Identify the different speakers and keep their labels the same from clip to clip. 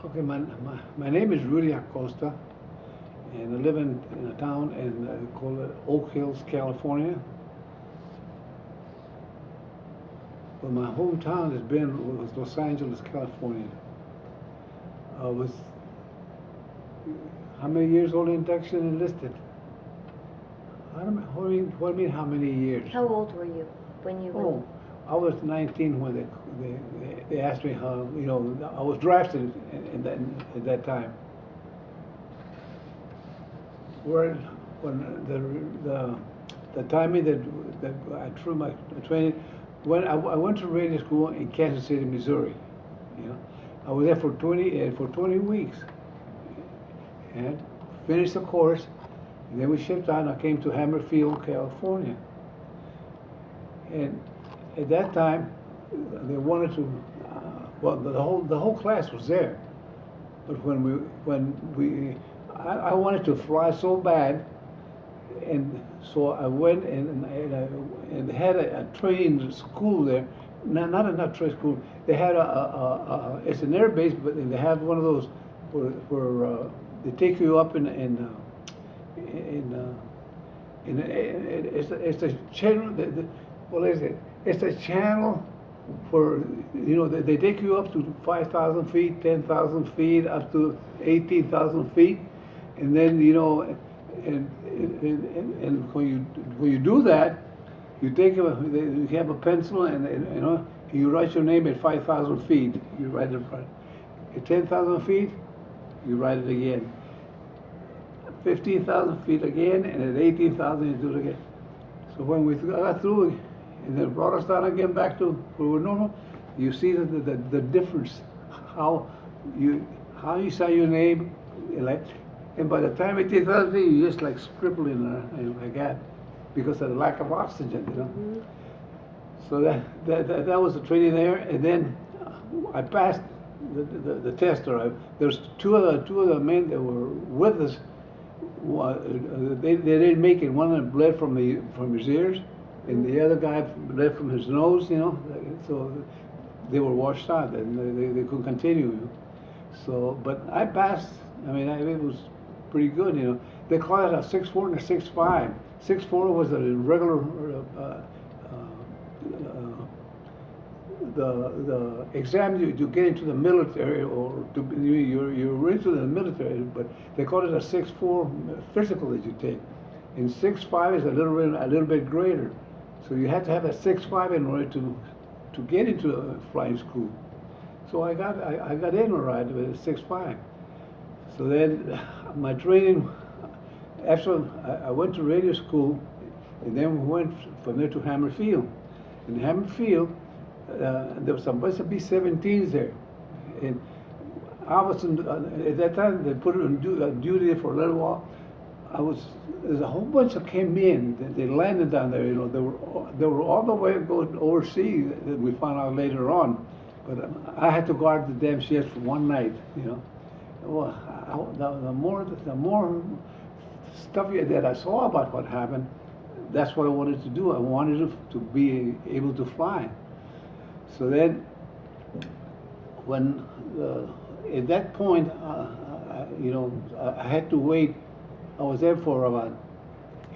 Speaker 1: Okay, my name is Rudy Acosta, and I live in a town in called Oak Hills, California. But my hometown has been was Los Angeles, California. I was how many years old induction enlisted? I don't know, what do you mean how many years?
Speaker 2: How old were you when you
Speaker 1: Oh, I was 19 when they asked me how, I was drafted in that at that time. Where when the timing that I threw my training, when I went to radio school in Kansas City, Missouri. You know, I was there for 20 weeks and finished the course. And then we shipped out and I came to Hammerfield, California. And at that time, they wanted to, well, the whole class was there. But I wanted to fly so bad, and so I went and had a training school there. Not training school. They had it's an air base, but they have one of those where they take you up it's a channel. What is it? It's a channel for they take you up to 5,000 feet, 10,000 feet, up to 18,000 feet, and then and when you do that, you you have a pencil and you write your name at 5,000 feet. You write it at 10,000 feet. You write it again. 15,000 feet again, and at 18,000 you do it again. So when we got through, and then brought us down again back to where we're normal, you see the difference, how you say your name, and by the time 18,000 feet, you just like scribbling like that, because of the lack of oxygen,
Speaker 2: Mm-hmm.
Speaker 1: So that was the training there, and then I passed the test. There's two of the men that were with us. They didn't make it. One of them bled from his ears, and the other guy bled from his nose. So they were washed out, and they couldn't continue. So, but I passed. I mean, it was pretty good. They call it a 6'4" and a 6'5". 6'4" was a regular. The exam you get into the military, or you're into the military, but they call it a 6'4" physical that you take, and 6'5" is a little bit greater. So you have to have a 6'5" in order to get into a flying school. So I got in all right with a 6'5". So then my training, after I went to radio school, and then we went from there to Hammerfield. In Hammerfield, there was a bunch of B-17s there, and I was at that time they put it on duty for a little while. There's a whole bunch that came in. They landed down there. They were all the way going overseas. That we found out later on, but I had to guard the damn ships for one night. Well, the more stuff that I saw about what happened, that's what I wanted to do. I wanted to be able to fly. So then, when at that point, I had to wait. I was there for about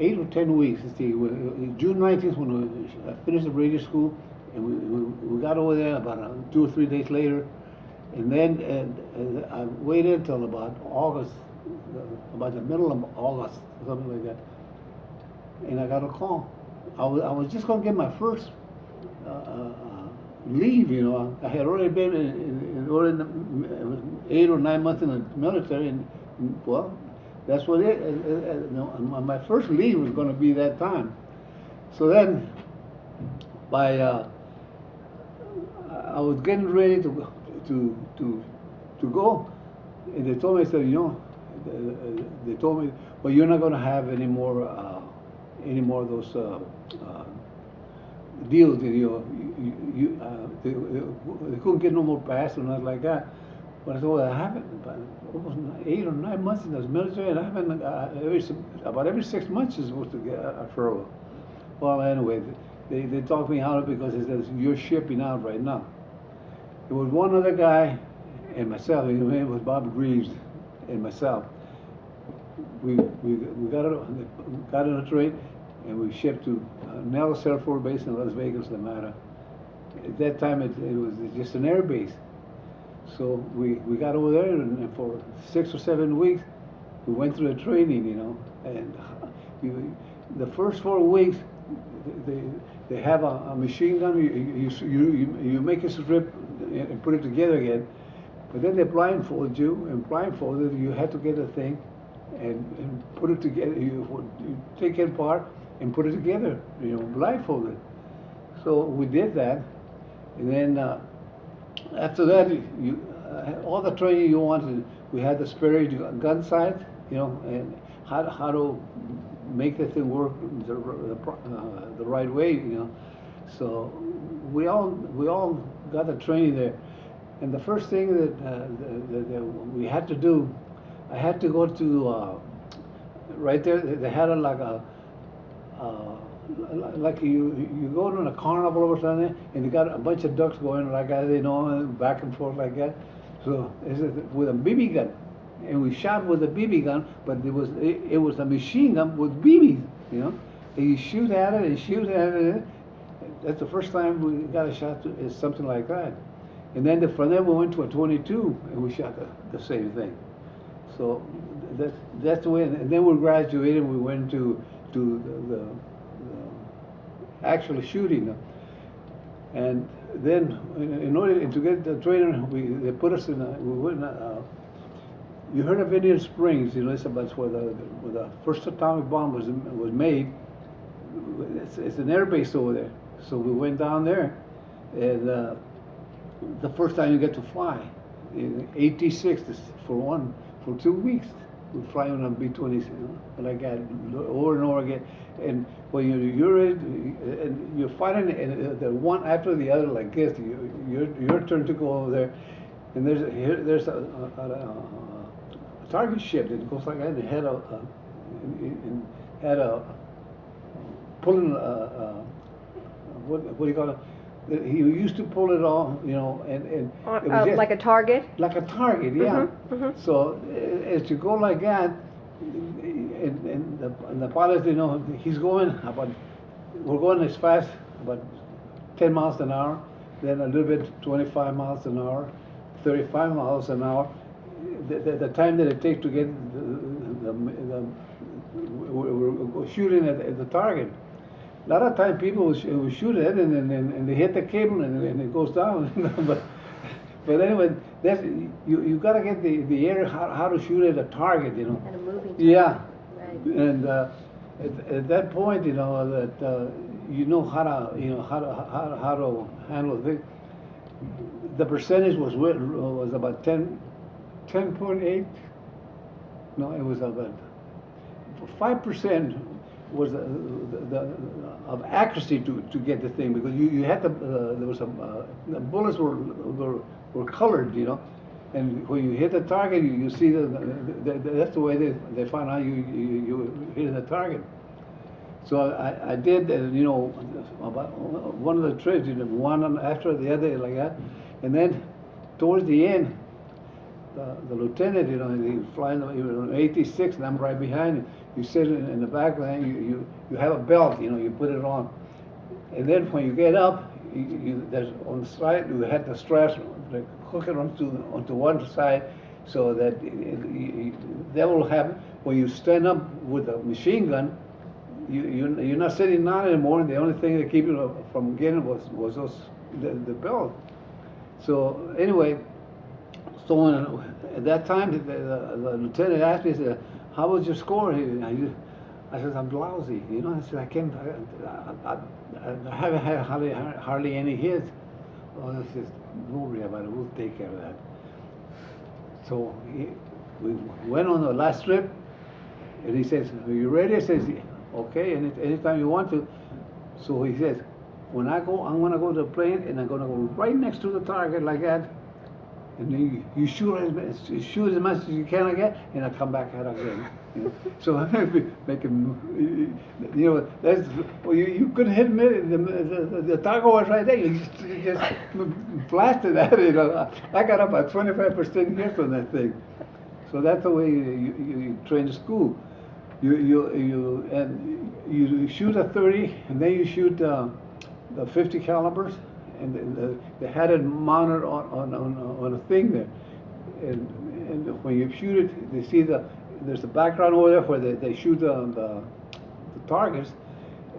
Speaker 1: 8 or 10 weeks. See, June 19th when I finished the radio school, and we got over there about 2 or 3 days later, and then I waited until about August, about the middle of August, something like that, and I got a call. I was just going to get my first leave. I had already been in 8 or 9 months in the military, and well, that's what my first leave was going to be that time. So then, I was getting ready to go, and they told me, they told me, well, you're not going to have any more of those deals. They couldn't get no more pass or nothing like that. But I said, well, I haven't, almost 8 or 9 months in the military, and I haven't, about every 6 months you're supposed to get a furlough. Well, anyway, they talked me out of it because it says, you're shipping out right now. There was one other guy, and myself, his name was Bob Greaves, and myself. We got on a train, and we shipped to Nellis Air Force Base in Las Vegas, Nevada. At that time, it was just an air base. So we got over there, and for 6 or 7 weeks, we went through the training, and the first 4 weeks, they have a machine gun. You make a strip and put it together again, but then they blindfold you, and blindfolded you had to get a thing and put it together. You take it apart and put it together, blindfolded. So we did that, and then after that, all the training you wanted. We had the spare gun sight, and how to make the thing work the right way, So we all got the training there, and the first thing that we had to do, I had to go to right there. They had like you go to a carnival or something, and they got a bunch of ducks going like that, back and forth like that. So it's with a BB gun, and we shot with a BB gun, but it was a machine gun with BBs, And you shoot at it and shoot at it. That's the first time we got a shot at something like that. And then from there we went to a 22, and we shot the same thing. So that's the way. And then we graduated. We went to the actual shooting, and then in order to get the training, they put us in. You heard of Indian Springs? It's about where the first atomic bomb was made. It's an air base over there. So we went down there, and the first time you get to fly in '86 for 2 weeks. We fly on a B-20, like that, over and over again. And when you're ready, and you're fighting, and the one after the other like this, your turn to go over there. And there's a target ship that goes like that, and it had a pulling what do you call it? He used to pull it off, and it was just
Speaker 2: like a target.
Speaker 1: Like a target, yeah. So as you go like that, and the pilot, he's going about. We're going as fast, about 10 miles an hour, then a little bit 25 miles an hour, 35 miles an hour. The time that it takes to get we're shooting at the target. A lot of time people will shoot it and they hit the cable and it goes down. but anyway, that's you got to get the area how to shoot at a target,
Speaker 2: At a moving target.
Speaker 1: Yeah.
Speaker 2: Right.
Speaker 1: And at that point, that how to handle it. The percentage was about 10.8. No, it was about 5% was of accuracy to get the thing, because you had to there was some the bullets were colored, and when you hit the target, you see that's the way they find out you hit the target. So I did about one of the trips, one after the other like that, and then towards the end, the lieutenant, he was flying, he was on 86, and I'm right behind him. You sit in the back lane, you have a belt, you put it on. And then when you get up, there's on the side, you had the straps, hook it onto one side, so that that will happen. When you stand up with a machine gun, you're not sitting down anymore, and the only thing that kept you from getting was the belt. So anyway, so at that time, the lieutenant asked me, he said, "How was your score?" I said, "I'm lousy." I said, I haven't had hardly any hits. Oh, I said, "Don't worry about it. We'll take care of that." So we went on the last trip, and he says, "Are you ready?" I says, "Okay, anytime you want to." So he says, "When I go, I'm going to go to the plane, and I'm going to go right next to the target like that. And then you shoot as much as you can again, and I come back out again." You know? So I'm making, you know, that's, well, you couldn't hit me, the taco was right there, you just blasted at it, you know. I got about 25% hit on that thing. So that's the way you train to school. You shoot a 30, and then you shoot the 50 calibers, and they had it mounted on a thing there. And when you shoot it, they see there's a background over there where they shoot the targets,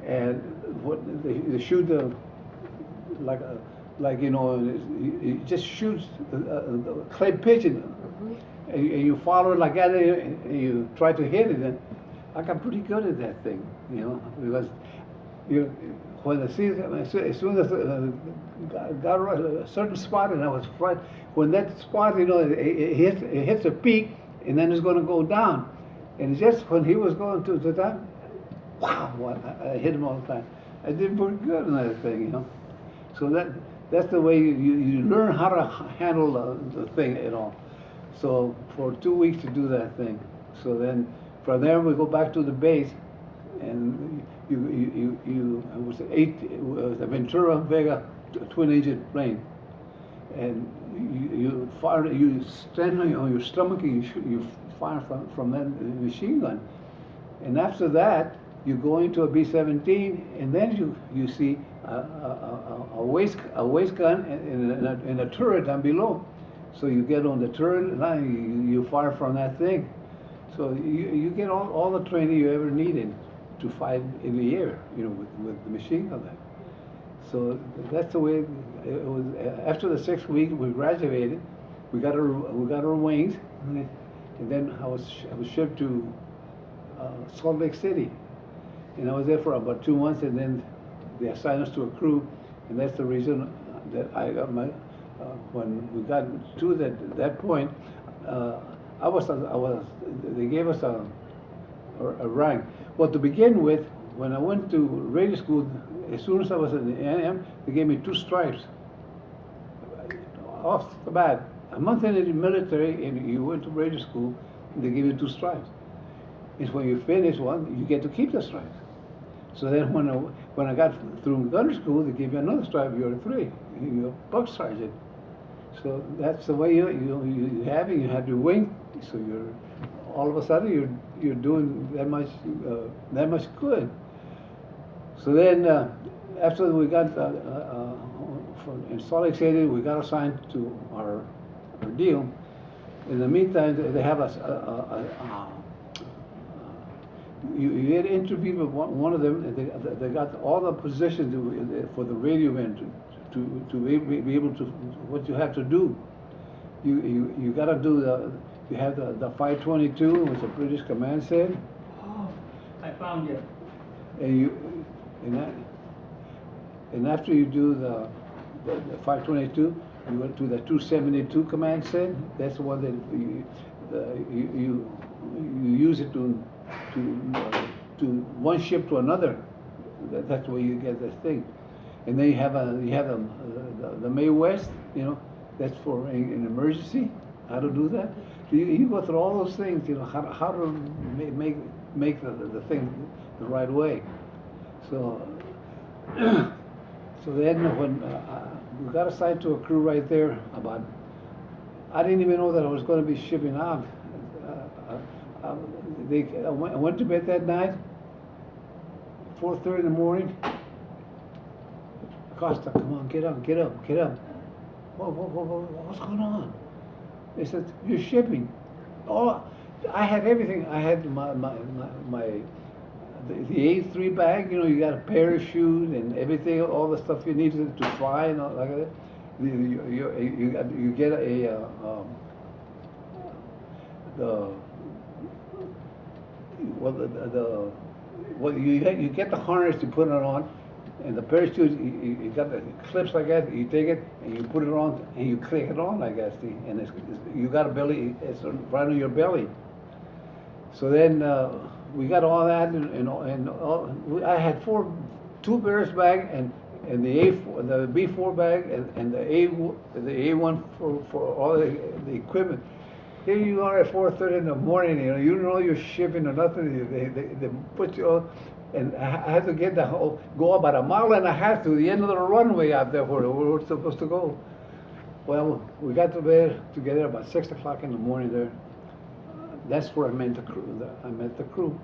Speaker 1: and what they shoot like you know, it just shoots the clay pigeon, and you follow it like that, and you try to hit it. And I got pretty good at that thing, you know, because when the season, as soon as got a certain spot, and I was right when that spot, you know, it hits a peak, and then it's going to go down, and just when he was going to the time, wow, I hit him all the time. I did pretty good on that thing, you know. So that's the way you learn how to handle the thing at all. So for 2 weeks to do that thing. So then from there we go back to the base, and it was a Ventura Vega twin-engine plane, and you fire, you stand on your stomach and you fire from that machine gun, and after that you go into a B-17, and then you see a waist gun and a turret down below. So you get on the turret and you fire from that thing. So you get all the training you ever needed to fight in the air, you know, with the machine gun. So that's the way it was. After the 6th week, we graduated. We got our wings, and then I was shipped to Salt Lake City, and I was there for about 2 months, and then they assigned us to a crew, and that's the reason that I got my. When we got to that point, they gave us a rank. Well, to begin with, when I went to radio school, as soon as I was in the AM, they gave me 2 stripes. Off the bat, a month in the military, and you went to radio school, and they give you 2 stripes. And when you finish one, you get to keep the stripes. So then when I got through gunner school, they gave you another stripe. You're a 3. You're a buck sergeant. So that's the way you have it. You have your wing. So you're all of a sudden you're doing that much good. So then after we got in Salt Lake City, we got assigned to our deal. In the meantime, they have you get interviewed with one of them, and they got all the positions for the radio men to be able to, what you have to do. You got to do you have the 522, which the British command said.
Speaker 3: Oh, I found it.
Speaker 1: And after you do the 522, you went to the 272 command said. That's the one that you use it to one ship to another. That's where you get this thing. And then you have the Mae West, you know, that's for an emergency, how to do that. So you go through all those things, you know, how to make the thing the right way. So so then when we got assigned to a crew right there, I didn't even know that I was going to be shipping out. I went to bed that night, 4:30 in the morning. Costa, come on, get up. What's going on? They said, you're shipping. Oh, I had everything. I had the A3 bag, you know, you got a parachute and everything, all the stuff you needed to fly and all like that. You get you get the harness to put it on, and the parachute, you got the clips like that. You take it and you put it on and you click it on, I guess, and you got a belly. It's right on your belly. So then we got all that, I had 2 Bears bag and the B4 bag and the A1 for all the equipment. here you are at 4:30 in the morning, you know you're shipping or nothing, they put you on, and I had to get go about a mile and a half to the end of the runway out there where we were supposed to go. Well, we got to bed together about 6 o'clock in the morning there. That's where I met the crew,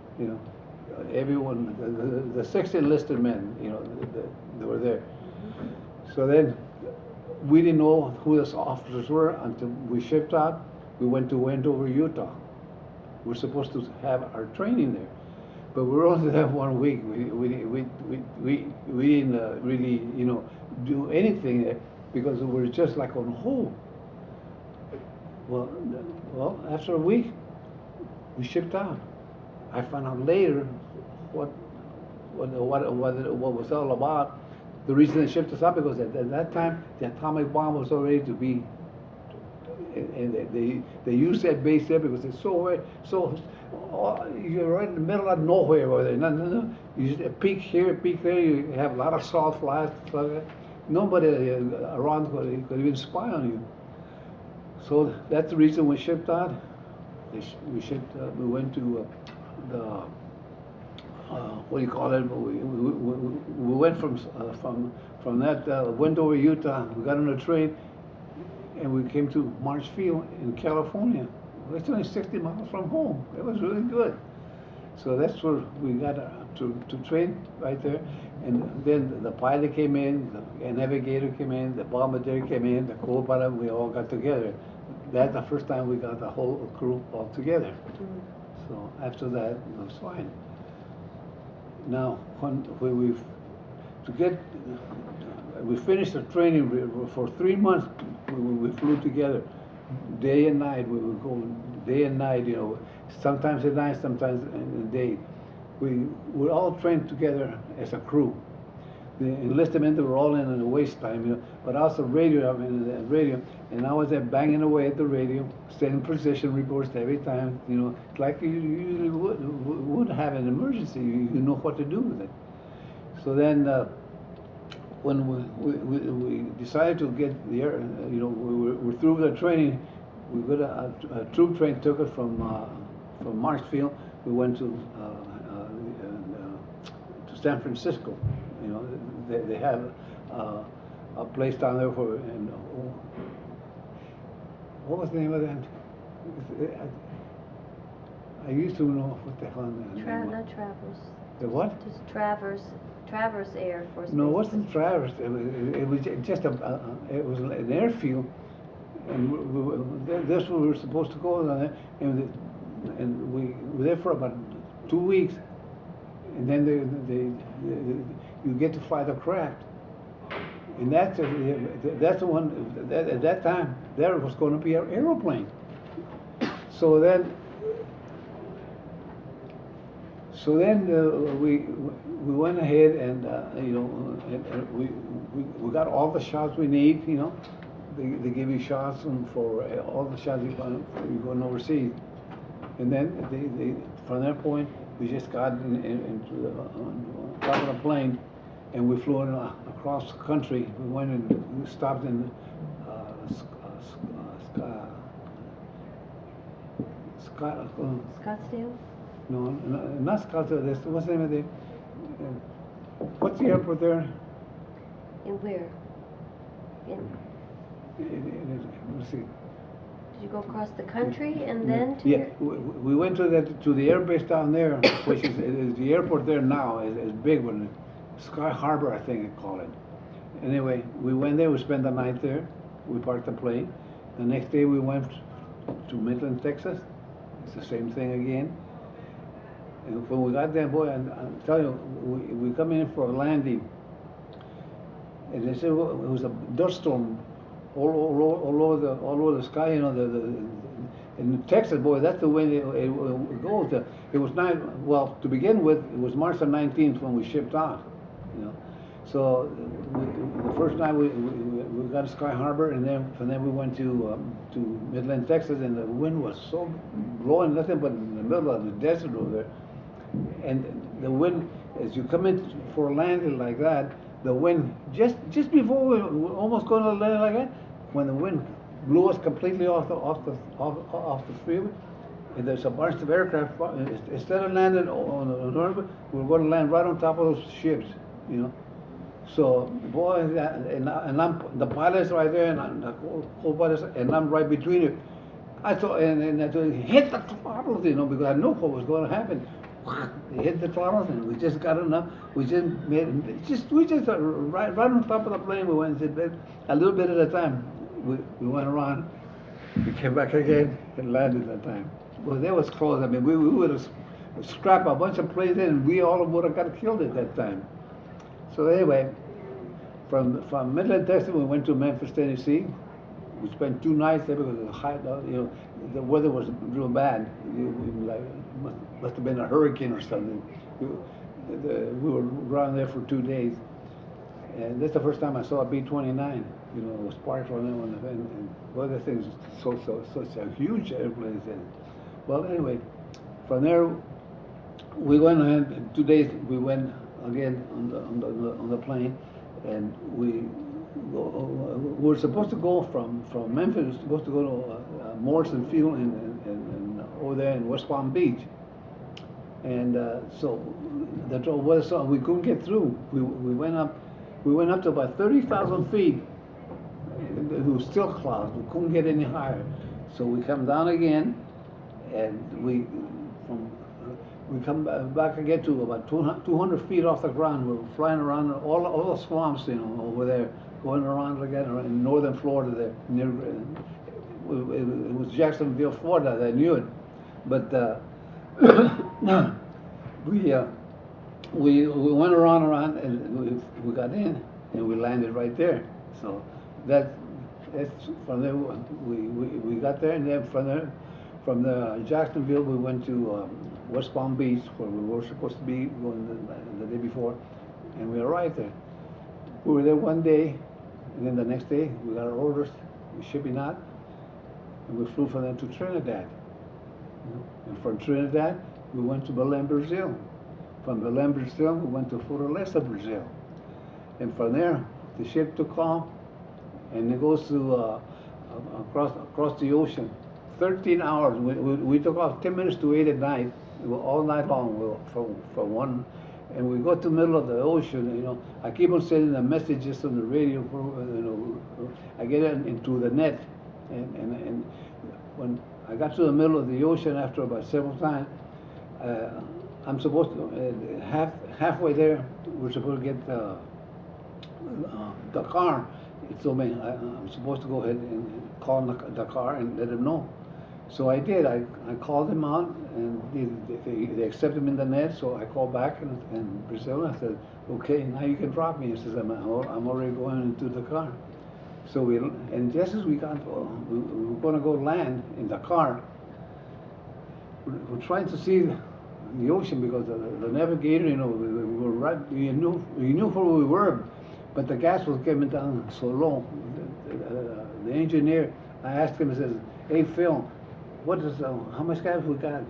Speaker 1: everyone, the 6 enlisted men, they were there. So then, we didn't know who those officers were until we shipped out. We went to Wendover, Utah. We're supposed to have our training there, but we were only there 1 week. We didn't really, do anything there because we were just like on hold. Well, after a week, we shipped out. I found out later what was all about. The reason they shipped us out because at that time the atomic bomb was already to be, and they used that base there because it's so you're right in the middle of nowhere over there. No. You just peek here, peek there. You have a lot of salt flies, stuff like that. Nobody around could even spy on you. So that's the reason we shipped out. We went to the. What do you call it? We went from that Wendover, Utah. We got on a train, and we came to Marshfield in California. It's only 60 miles from home. It was really good. So that's where we got to train right there. And then the pilot came in, the navigator came in, the bombardier came in, the co-pilot. We all got together. That's the first time we got the whole crew all together. So after that, it was fine. Now, when we finished the training for 3 months. We flew together, day and night. We would go day and night. Sometimes at night, sometimes in the day. We were all trained together as a crew. The enlisted men were all in the waste time, but also radio. And I was there banging away at the radio, sending position reports every time. Like you usually would have an emergency. You know what to do with it. So then, when we decided to get the air, we're through with the training. We got a troop train took us from Marshfield. We went to San Francisco. They have a place down there for, and what was the name of that? I used to know what the hell the name was.
Speaker 2: Not Traverse.
Speaker 1: The what?
Speaker 2: Just Traverse Air Force.
Speaker 1: No, it wasn't Traverse. It was just it was an airfield, and that's where we were supposed to go down there, and we were there for about 2 weeks, and then you get to fly the craft, and that's the one at that time there was going to be an aeroplane. So then we went ahead and we got all the shots we need. They give you shots for all the shots you're going overseas, and then from that point we just got into the top of the plane, and we flew across the country. We went and we stopped in
Speaker 2: Scottsdale?
Speaker 1: No, not Scottsdale. What's the name of the? What's the airport there?
Speaker 2: In where?
Speaker 1: Let's see.
Speaker 2: Did you go across the country and then to
Speaker 1: Yeah, we went to the air base down there, which is the airport there now, is big one, Sky Harbor, I think they call it. Anyway, we went there. We spent the night there. We parked the plane. The next day we went to Midland, Texas. It's the same thing again. And when we got there, boy, I'm telling you, we come in for a landing, and they said it was a dust storm all over the sky. In Texas, boy, that's the way it goes. It was not, well, to begin with, it was March the 19th when we shipped out. So the first night we got to Sky Harbor, and then we went to Midland, Texas, and the wind was so blowing, nothing but in the middle of the desert over there. And the wind, as you come in for a landing like that, the wind just before we were almost going to land like that, when the wind blew us completely off the freeway. And there's a bunch of aircraft. Instead of landing on the runway, we were going to land right on top of those ships, you know. So, boy, and the pilot's right there, and the co-pilot's, and I'm right between it. I thought, and I thought, hit the throttle, you know, because I knew what was going to happen. They hit the throttle, and we just got enough. We just right on top of the plane. We went and did a little bit at a time. We went around, we came back again, and landed that time. Well, that was close. I mean, we would have scrapped a bunch of planes in, and we all would have got killed at that time. So anyway, from Midland, Texas, we went to Memphis, Tennessee. We spent 2 nights there because of the high, you know, the weather was real bad. Must have been a hurricane or something. We were around there for 2 days, and that's the first time I saw a B-29. You know, it was parked on them, and well, that thing's such a huge airplane. Well, anyway, from there we went ahead. In 2 days we went again on the plane, and we were supposed to go from Memphis. We were supposed to go to Morrison Field and over there in West Palm Beach. And so the weather, so we couldn't get through. We went up to about 30,000 feet. It was still clouds. We couldn't get any higher. So we come down again, and we come back again to about 200 feet off the ground. We were flying around all the swamps, you know, over there, going around again in northern Florida there. Near, it was Jacksonville, Florida. I knew it, but we went around and we got in and we landed right there. So that's from there we got there, and then from the Jacksonville we went to West Palm Beach, where we were supposed to be going the day before, and we arrived there. We were there one day, and then the next day we got our orders, shipping out, and we flew from there to Trinidad. And from Trinidad we went to Belém, Brazil. From Belém, Brazil we went to Fortaleza, Brazil. And from there the ship took off, and it goes to across the ocean. 13 hours. We took off 10 minutes to 8 at night, all night long from one, and we go to the middle of the ocean. You know, I keep on sending the messages on the radio. You know, I get into the net, and when I got to the middle of the ocean after about several times, I'm supposed to halfway there. We're supposed to get the car. He told me I'm supposed to go ahead and call the car and let him know. So I did. I called him out, and they accepted him in the net. So I called back in Brazil. And I said, "Okay, now you can drop me." He says, "I'm already going into the car." So and just as we were going to go land in the car, we're trying to see the ocean because the navigator, you know, we were right. You knew where we were, but the gas was coming down so low. The engineer, I asked him, he says, "Hey Phil, how much gas we got?"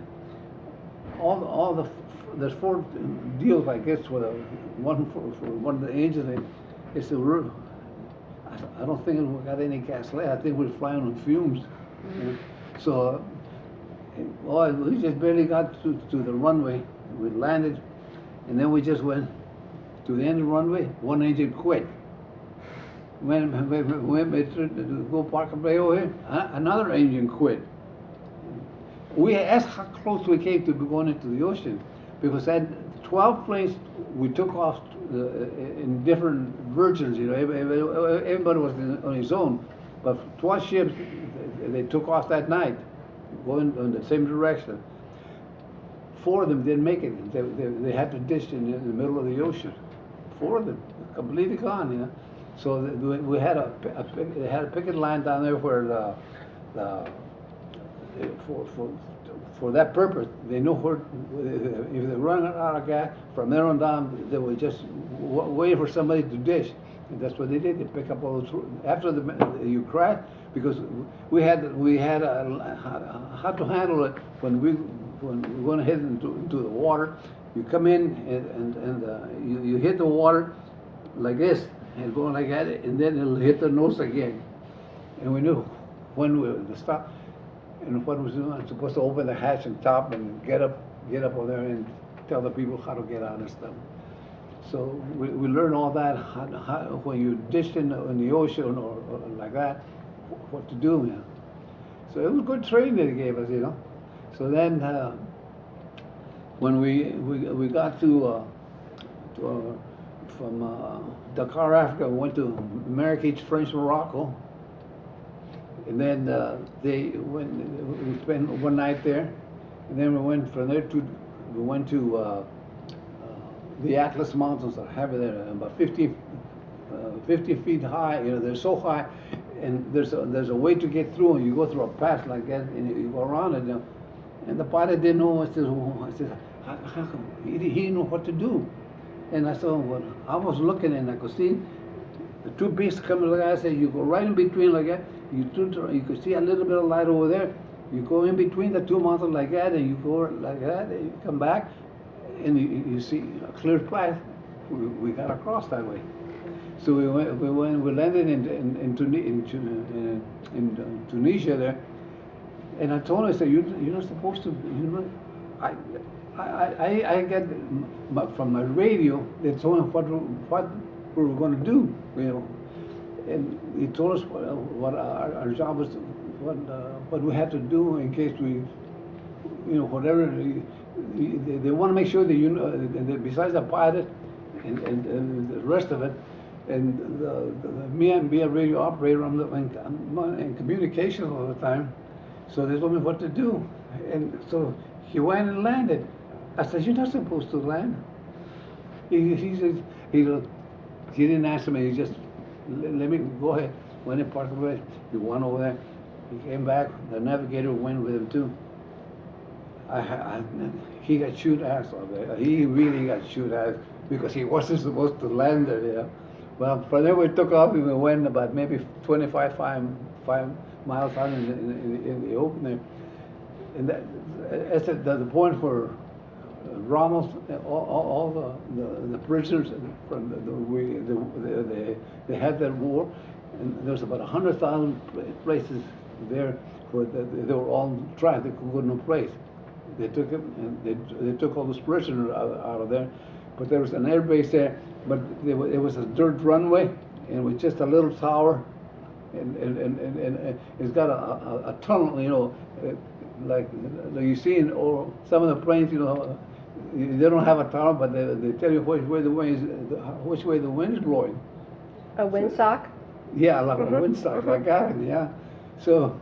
Speaker 1: There's 4 deals, I guess, with one for one of the engines. He said, "I don't think we got any gas left. I think we're flying on fumes." Mm-hmm. So, we just barely got to the runway. We landed, and then we just went to the end of the runway. One engine quit. When to go park and play over here, another engine quit. That's how close we came to going into the ocean, because at 12 planes we took off in different versions. You know, everybody was on his own, but 12 ships they took off that night, going in the same direction. 4 of them didn't make it. They had to ditch in the middle of the ocean. 4 of them completely gone. You know, so we had they had a picket line down there where for that purpose, they know where, if they run out of gas, from there on down, they would just wait for somebody to dish. And that's what they did. They pick up all those, after you crash, because we had how to handle it when we went ahead into the water. You come in and you hit the water like this, and going like that, and then it'll hit the nose again. And we knew when we the stop, and what was doing. I'm supposed to open the hatch and top and get up over there and tell the people how to get out and stuff. So we learn all that how, when you dish in the ocean or like that, what to do. You know. So it was good training they gave us, you know. So then when we got from Dakar, Africa, we went to Marrakech, French Morocco, and then we spent one night there, and then we went from there to the Atlas Mountains that have there, about 50 feet high. You know, they're so high, and there's a way to get through, and you go through a pass like that, and you go around it. You know, and the pilot didn't know. I said, how come? He didn't know what to do. And I said, well, I was looking, and I could see the two beasts coming like that. I said, you go right in between like that. You could see a little bit of light over there. You go in between the two mountains like that, and you go like that, and you come back, and you see a clear path. We got across that way. So we landed in Tunisia there, and I told him, I said, you're not supposed to, you know, I get from my radio. They told me what we were going to do, you know, and he told us what our job was, what we had to do in case we, you know, whatever. They want to make sure that you know, that besides the pilot and the rest of it, and me and be a radio operator, I'm in communication all the time. So they told me what to do, and so he went and landed. I said, you're not supposed to land. He said, he didn't answer me. He just let me go ahead. Went in part of the way. He went over there. He came back. The navigator went with him too. He got shoot ass over there. He really got shoot ass because he wasn't supposed to land there. You know? Well, from there we took off and we went about maybe 25 miles out in the open there. And that's the point where Ramos, all the prisoners from they had that war, and there was about 100,000 places there where they were all trapped. They could go no place. They took them and they took all those prisoners out of there, but there was an air base there. But it was a dirt runway, and it was just a little tower, and it's got a tunnel, you know, like you see in some of the planes, you know, they don't have a tower, but they tell you which way the wind is blowing.
Speaker 2: A windsock?
Speaker 1: Yeah, like a windsock, like that, yeah. So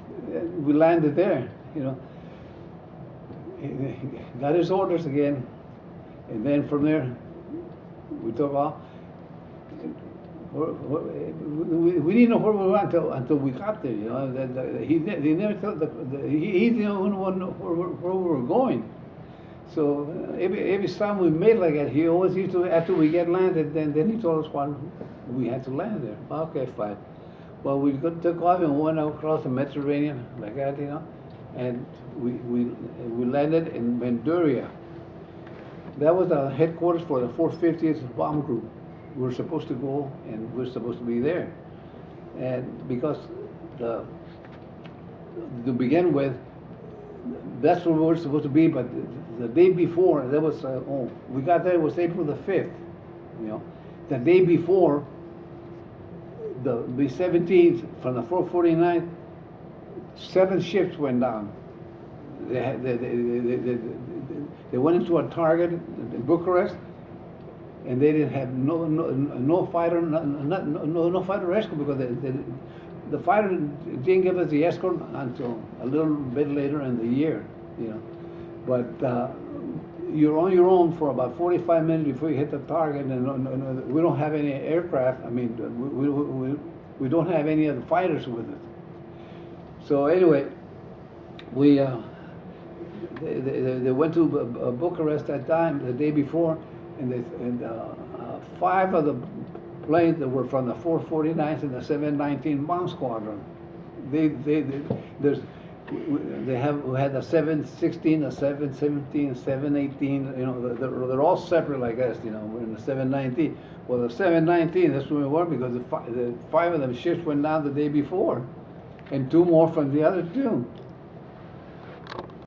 Speaker 1: we landed there, you know. He got his orders again, and then from there we took off. We didn't know where we were until we got there. You know, he never told he's the only one where we were going. So every time we made like that, he always used to, after we get landed, then he told us when we had to land there. Okay, fine. Well, we took off and went across the Mediterranean like that, you know, and we landed in Manduria. That was the headquarters for the 450th Bomb Group. We were supposed to go, and we were supposed to be there. And because to begin with, that's where we were supposed to be, but the day before, that was, we got there, it was April the 5th, you know. The day before, the 17th, from the 449th, 7 ships went down. They went into a target in Bucharest, and they didn't have no fighter, no fighter escort, because the fighter didn't give us the escort until a little bit later in the year, you know. But you're on your own for about 45 minutes before you hit the target, and we don't have any aircraft. I mean, we don't have any of the fighters with us. So anyway, they went to Bucharest that time, the day before, and 5 of the planes that were from the 449th and the 719 Bomb Squadron. We had the 716, the 717, 718. You know, they're all separate like this. You know, we're in the 719. Well, the 719, that's where we were, because the 5 of them ships went down the day before. and 2 more from the other 2.